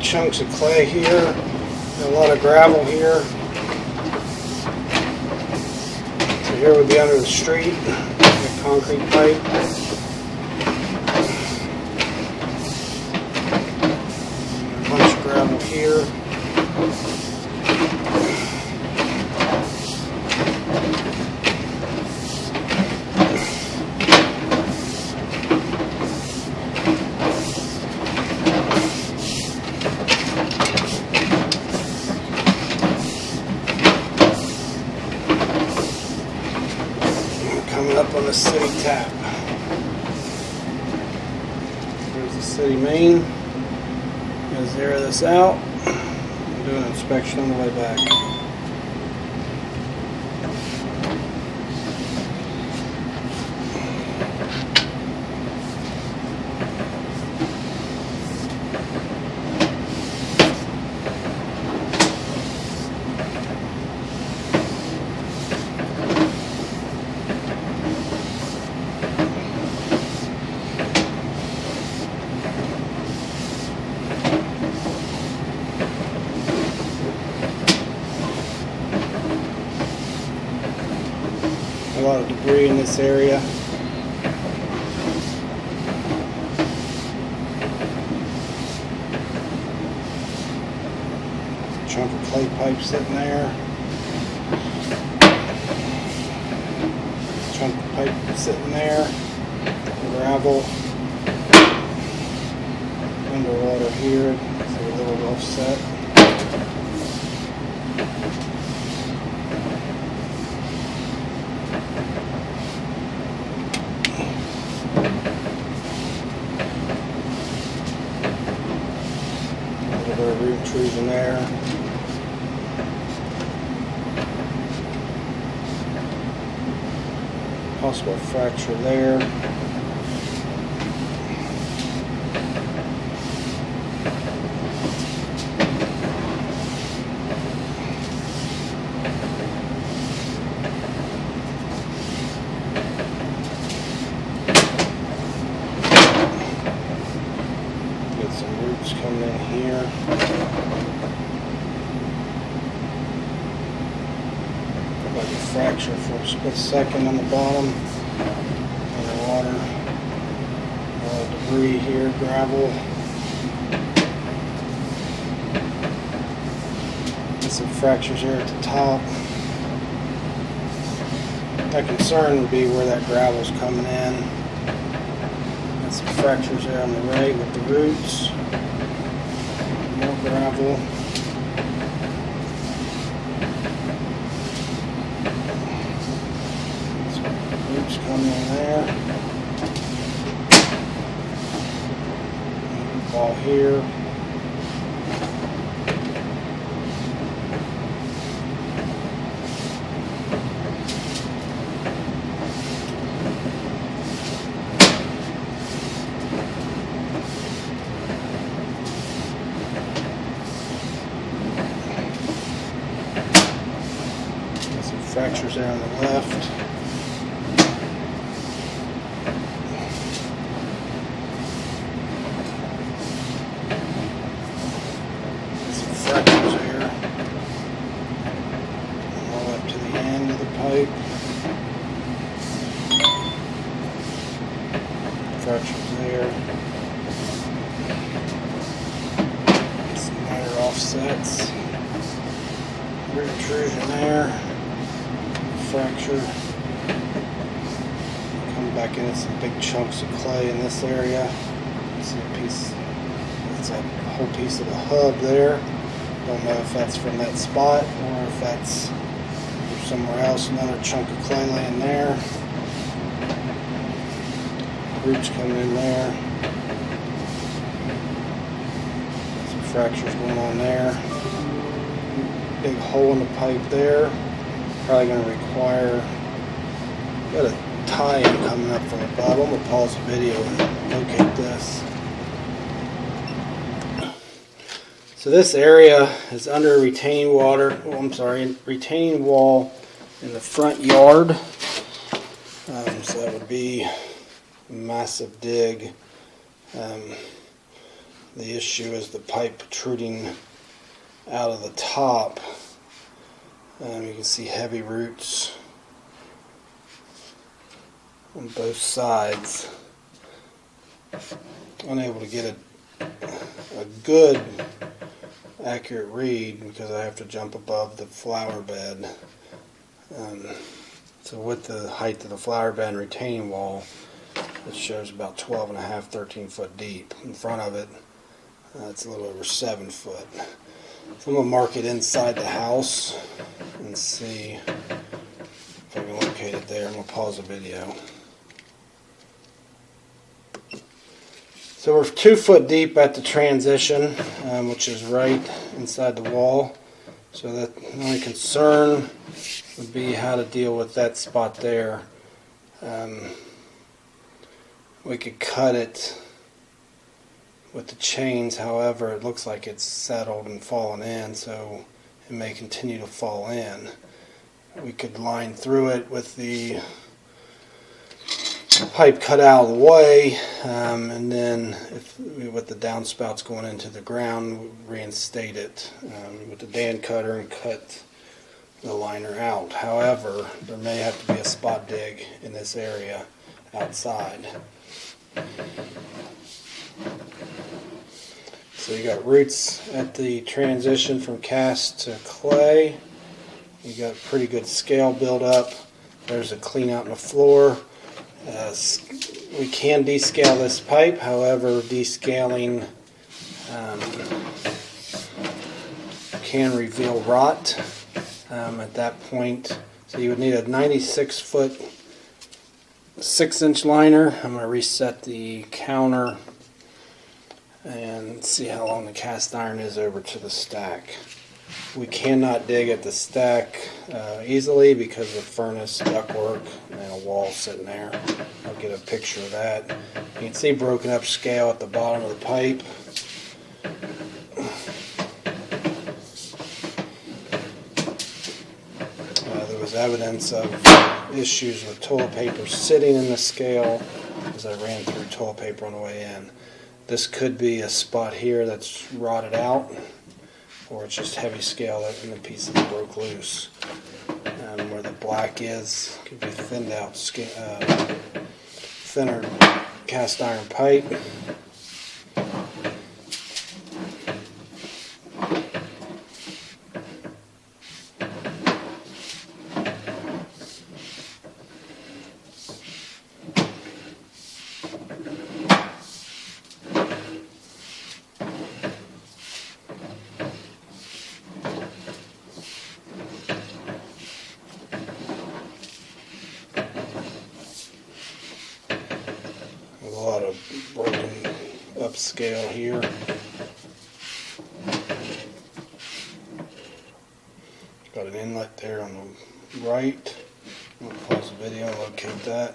big chunks of clay here, and a lot of gravel here. So here would be under the street, the concrete pipe. A bunch of gravel here. Coming up on the city tap. There's the city main. Gonna zero this out and do an inspection on the way back. A lot of debris in this area. Chunk of clay pipe sitting there. Chunk of pipe sitting there. Gravel. Underwater here. So a little offset. Root trees in there. Possible fracture there. Get some roots coming in here. Like a fracture for a split second on the bottom. Underwater. A lot of debris here, gravel. And some fractures here at the top. My concern would be where that gravel's coming in. And some fractures there on the right with the roots. More gravel. Roots coming in there. Ball here. Got some fractures there on the left. Fractures here, all up to the end of the pipe. Fractures there. Some minor offsets. Protrusion there. Fracture. Come back into some big chunks of clay in this area. See a piece. It's a whole piece of the hub there. Don't know if that's from that spot or if that's from somewhere else. Another chunk of clay laying there. Roots coming in there. Some fractures going on there. Big hole in the pipe there. Probably going to require. Got a tie-in coming up from above. I'm going to pause the video and locate this. So this area is under a retaining retaining wall in the front yard. So that would be a massive dig. The issue is the pipe protruding out of the top. You can see heavy roots on both sides. Unable to get a good accurate read because I have to jump above the flower bed. So with the height of the flower bed and retaining wall, it shows about 12 and a half, 13 foot deep. In front of it, it's a little over 7 foot. So I'm going to mark it inside the house and see if I can locate it there. I'm going to pause the video. So we're 2 foot deep at the transition, which is right inside the wall. So that the only concern would be how to deal with that spot there. We could cut it with the chains, however it looks like it's settled and fallen in, so it may continue to fall in. We could line through it with the pipe cut out of the way, and then with the downspouts going into the ground, reinstate it with the Dan cutter and cut the liner out. However, there may have to be a spot dig in this area outside. So you got roots at the transition from cast to clay. You got pretty good scale build up. There's a clean out in the floor. We can descale this pipe, however descaling can reveal rot at that point. So you would need a 96 foot 6-inch liner. I'm going to reset the counter and see how long the cast iron is over to the stack. We cannot dig at the stack easily because of furnace, ductwork, and a wall sitting there. I'll get a picture of that. You can see broken up scale at the bottom of the pipe. There was evidence of issues with toilet paper sitting in the scale as I ran through toilet paper on the way in. This could be a spot here that's rotted out, or it's just heavy scale and the pieces broke loose. Where the black is, could be thinned out, thinner cast iron pipe. A lot of broken up scale here. Got an inlet there on the right. I'm going to pause the video and locate that.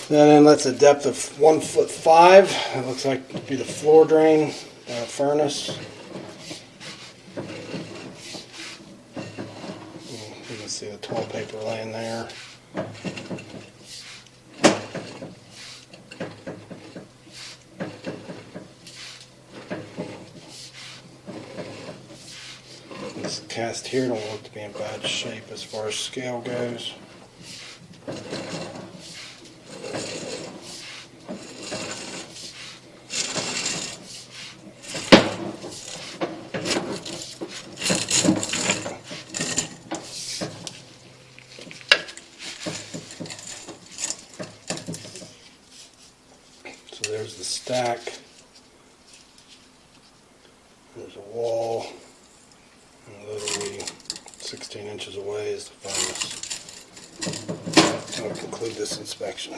That inlet's a depth of 1'5". It looks like to be the floor drain, furnace. You can see the toilet paper laying there. This cast here don't look to be in bad shape as far as scale goes. So there's the stack. There's a wall. And literally 16 inches away is the furnace. So I'll conclude this inspection.